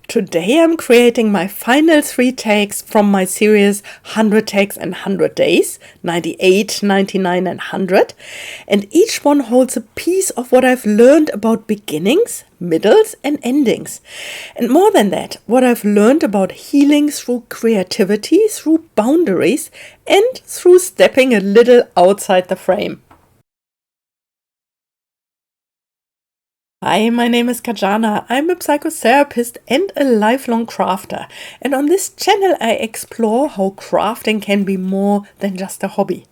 Today I'm creating my final 3 takes from my series 100 takes and 100 days, 98, 99 and 100. And each one holds a piece of what I've learned about beginnings, middles and endings. And more than that, what I've learned about healing through creativity, through boundaries and through stepping a little outside the frame. Hi, my name is Kajana. I'm a psychotherapist and a lifelong crafter. And on this channel I explore how crafting can be more than just a hobby.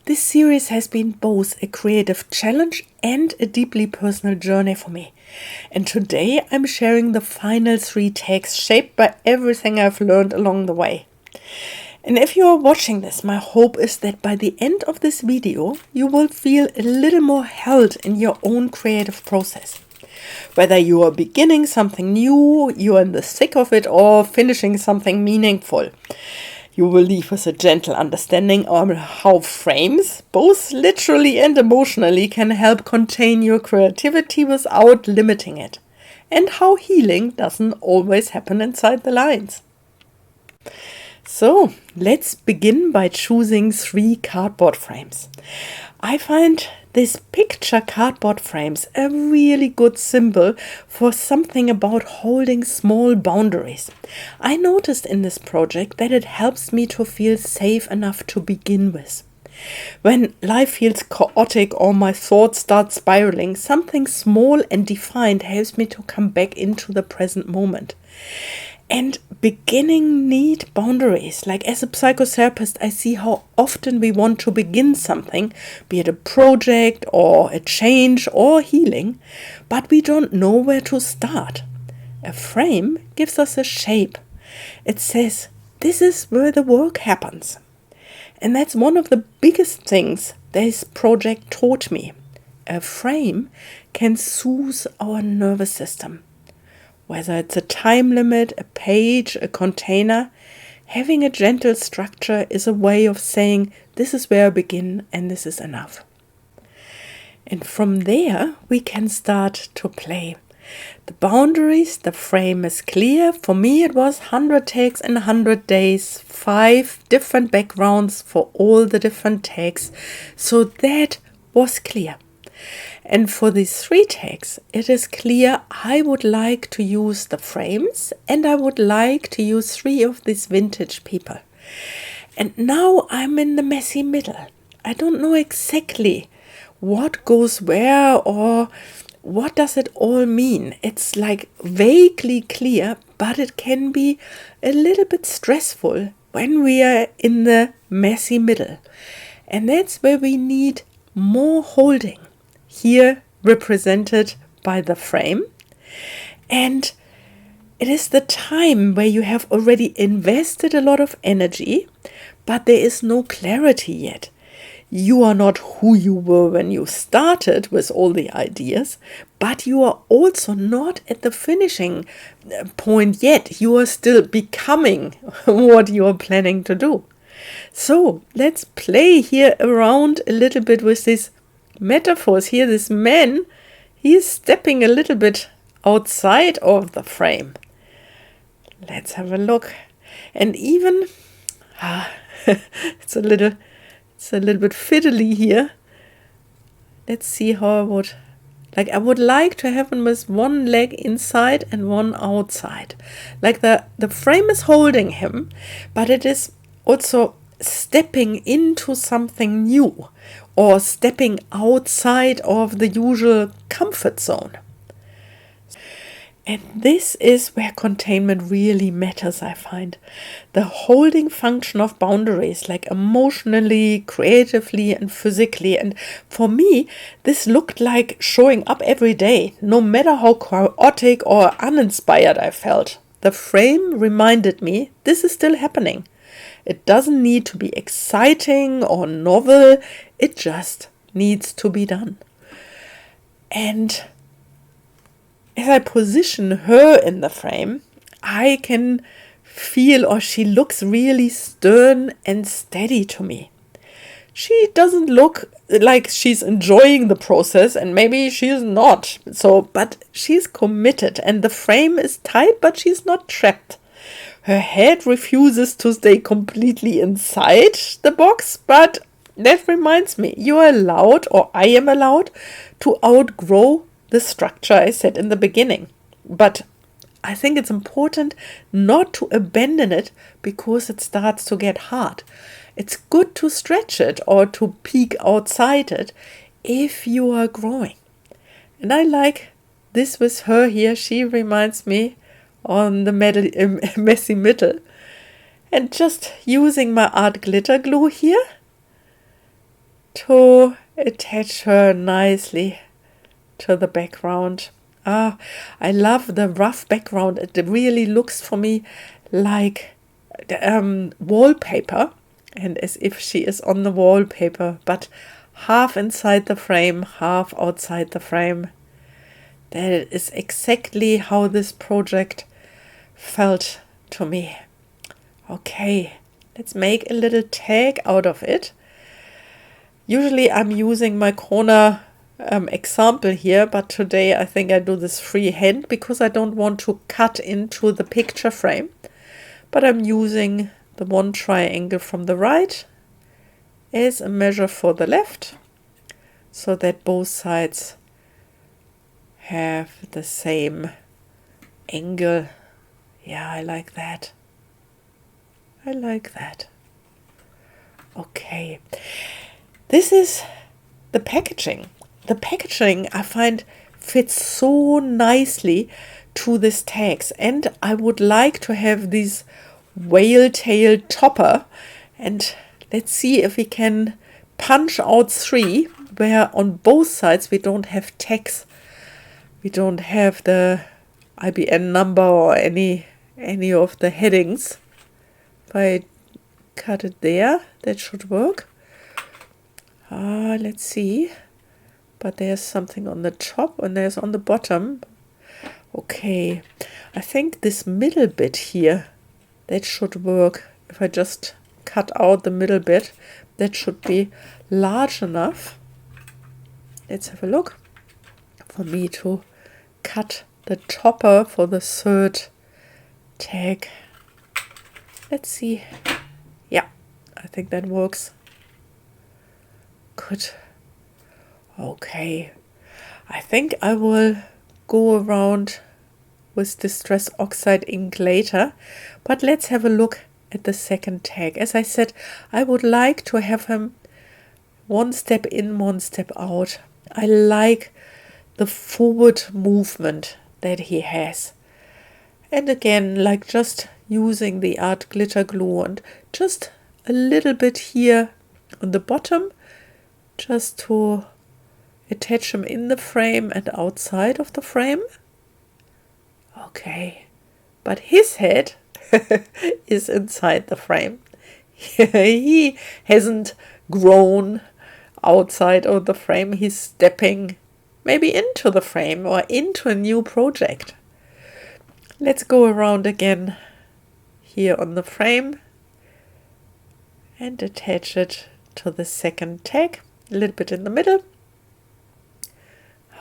This series has been both a creative challenge and a deeply personal journey for me. And today I'm sharing the final 3 takes shaped by everything I've learned along the way. And if you are watching this, my hope is that by the end of this video, you will feel a little more held in your own creative process. Whether you are beginning something new, you are in the thick of it, or finishing something meaningful, you will leave with a gentle understanding on how frames, both literally and emotionally, can help contain your creativity without limiting it, and how healing doesn't always happen inside the lines. So, let's begin by choosing 3 cardboard frames. I find these picture cardboard frames a really good symbol for something about holding small boundaries. I noticed in this project that it helps me to feel safe enough to begin with. When life feels chaotic or my thoughts start spiraling, something small and defined helps me to come back into the present moment. And beginning need boundaries. Like as a psychotherapist, I see how often we want to begin something, be it a project or a change or healing, but we don't know where to start. A frame gives us a shape. It says, this is where the work happens. And that's one of the biggest things this project taught me. A frame can soothe our nervous system. Whether it's a time limit, a page, a container, having a gentle structure is a way of saying, this is where I begin and this is enough. And from there, we can start to play. The boundaries, the frame is clear. For me, it was 100 takes in 100 days, 5 different backgrounds for all the different takes. So that was clear. And for these 3 takes, it is clear I would like to use the frames and I would like to use 3 of these vintage people. And now I'm in the messy middle. I don't know exactly what goes where or what does it all mean. It's like vaguely clear, but it can be a little bit stressful when we are in the messy middle. And that's where we need more holding. Here represented by the frame, and it is the time where you have already invested a lot of energy, but there is no clarity yet. You are not who you were when you started with all the ideas, but you are also not at the finishing point yet. You are still becoming what you are planning to do. So let's play here around a little bit with this metaphors here. This man, he is stepping a little bit outside of the frame. Let's have a look. And even it's a little bit fiddly here. Let's see how I would like to have him with one leg inside and one outside. Like the frame is holding him, but it is also stepping into something new or stepping outside of the usual comfort zone. And this is where containment really matters, I find. The holding function of boundaries, like emotionally, creatively, and physically. And for me, this looked like showing up every day, no matter how chaotic or uninspired I felt. The frame reminded me this is still happening. It doesn't need to be exciting or novel. It just needs to be done. And as I position her in the frame, I can feel, or she looks really stern and steady to me. She doesn't look like she's enjoying the process, and maybe she's not. So, but she's committed, and the frame is tight, but she's not trapped. Her head refuses to stay completely inside the box, but that reminds me, you are allowed, or I am allowed, to outgrow the structure I said in the beginning. But I think it's important not to abandon it because it starts to get hard. It's good to stretch it or to peek outside it if you are growing. And I like this with her here. She reminds me on the messy middle. And just using my art glitter glue here to attach her nicely to the background. I love the rough background. It really looks for me like wallpaper, and as if she is on the wallpaper, but half inside the frame, half outside the frame. That is exactly how this project felt to me. Okay, let's make a little tag out of it. Usually I'm using my corner example here, but today I think I do this freehand because I don't want to cut into the picture frame. But I'm using the one triangle from the right as a measure for the left, so that both sides have the same angle. Yeah, I like that. I like that. Okay. This is the packaging. The packaging I find fits so nicely to these tags, and I would like to have this whale tail topper, and let's see if we can punch out 3 where on both sides we don't have tags. We don't have the IBN number or any of the headings. If I cut it there, that should work. Let's see. But there's something on the top and there's on the bottom. Okay, I think this middle bit here, that should work. If I just cut out the middle bit, that should be large enough. Let's have a look. For me to cut the topper for the 3rd tag. Let's see. Yeah, I think that works. Good. Okay, I think I will go around with Distress Oxide ink later, but let's have a look at the 2nd tag. As I said, I would like to have him 1 step in, 1 step out. I like the forward movement that he has. And again, like just using the art glitter glue and just a little bit here on the bottom, just to attach him in the frame and outside of the frame. Okay, but his head is inside the frame. He hasn't grown outside of the frame. He's stepping maybe into the frame or into a new project. Let's go around again here on the frame and attach it to the 2nd tag, a little bit in the middle.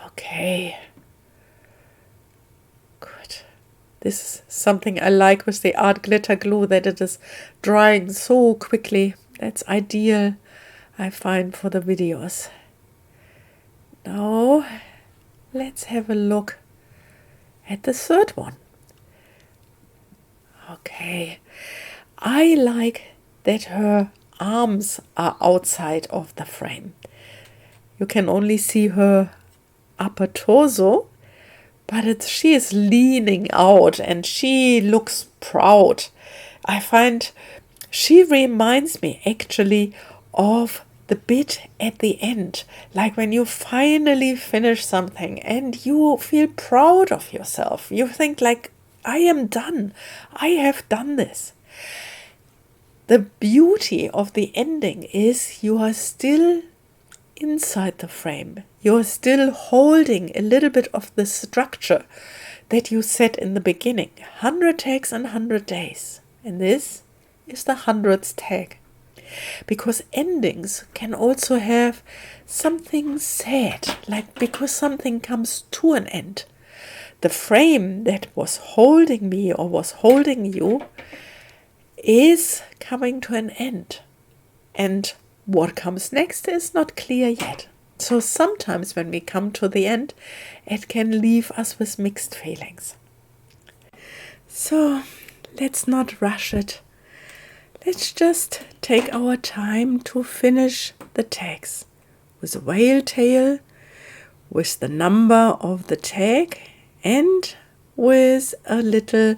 Okay, good. This is something I like with the art glitter glue, that it is drying so quickly. That's ideal, I find, for the videos. Now, let's have a look at the 3rd one. Okay, I like that her arms are outside of the frame. You can only see her upper torso, but she is leaning out and she looks proud. I find she reminds me actually of the bit at the end, like when you finally finish something and you feel proud of yourself. You think like, I am done. I have done this. The beauty of the ending is you are still inside the frame. You're still holding a little bit of the structure that you set in the beginning. 100 tags and 100 days. And this is the 100th tag. because endings can also have something sad, like because something comes to an end. The frame that was holding me or was holding you is coming to an end. And what comes next is not clear yet. So sometimes when we come to the end, it can leave us with mixed feelings. So let's not rush it. Let's just take our time to finish the tags with a whale tail, with the number of the tag, and with a little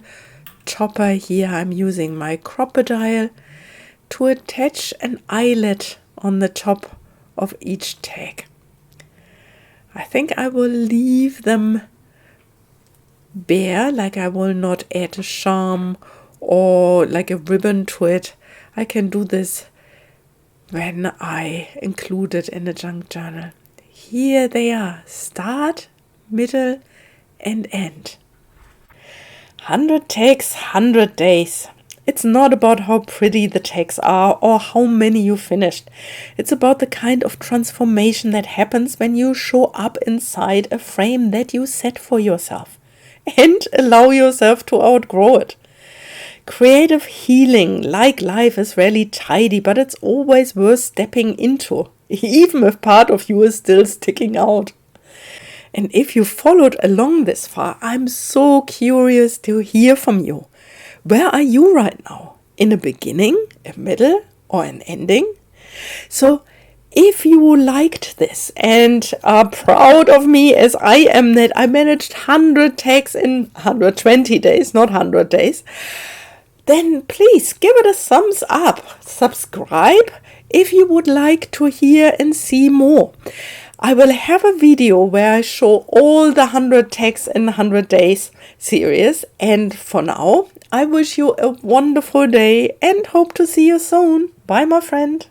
topper here. I'm using my crocodile to attach an eyelet on the top of each tag. I think I will leave them bare, like I will not add a charm or like a ribbon to it. I can do this when I include it in a junk journal. Here they are, start, middle and end. 100 tags, 100 days. It's not about how pretty the tags are or how many you finished. It's about the kind of transformation that happens when you show up inside a frame that you set for yourself and allow yourself to outgrow it. Creative healing, like life, is rarely tidy, but it's always worth stepping into, even if part of you is still sticking out. And if you followed along this far, I'm so curious to hear from you. Where are you right now? In a beginning, a middle, or an ending? So if you liked this and are proud of me as I am that I managed 100 tags in 120 days, not 100 days, then please give it a thumbs up. Subscribe if you would like to hear and see more. I will have a video where I show all the 100 tags in 100 days series. And for now, I wish you a wonderful day and hope to see you soon. Bye, my friend.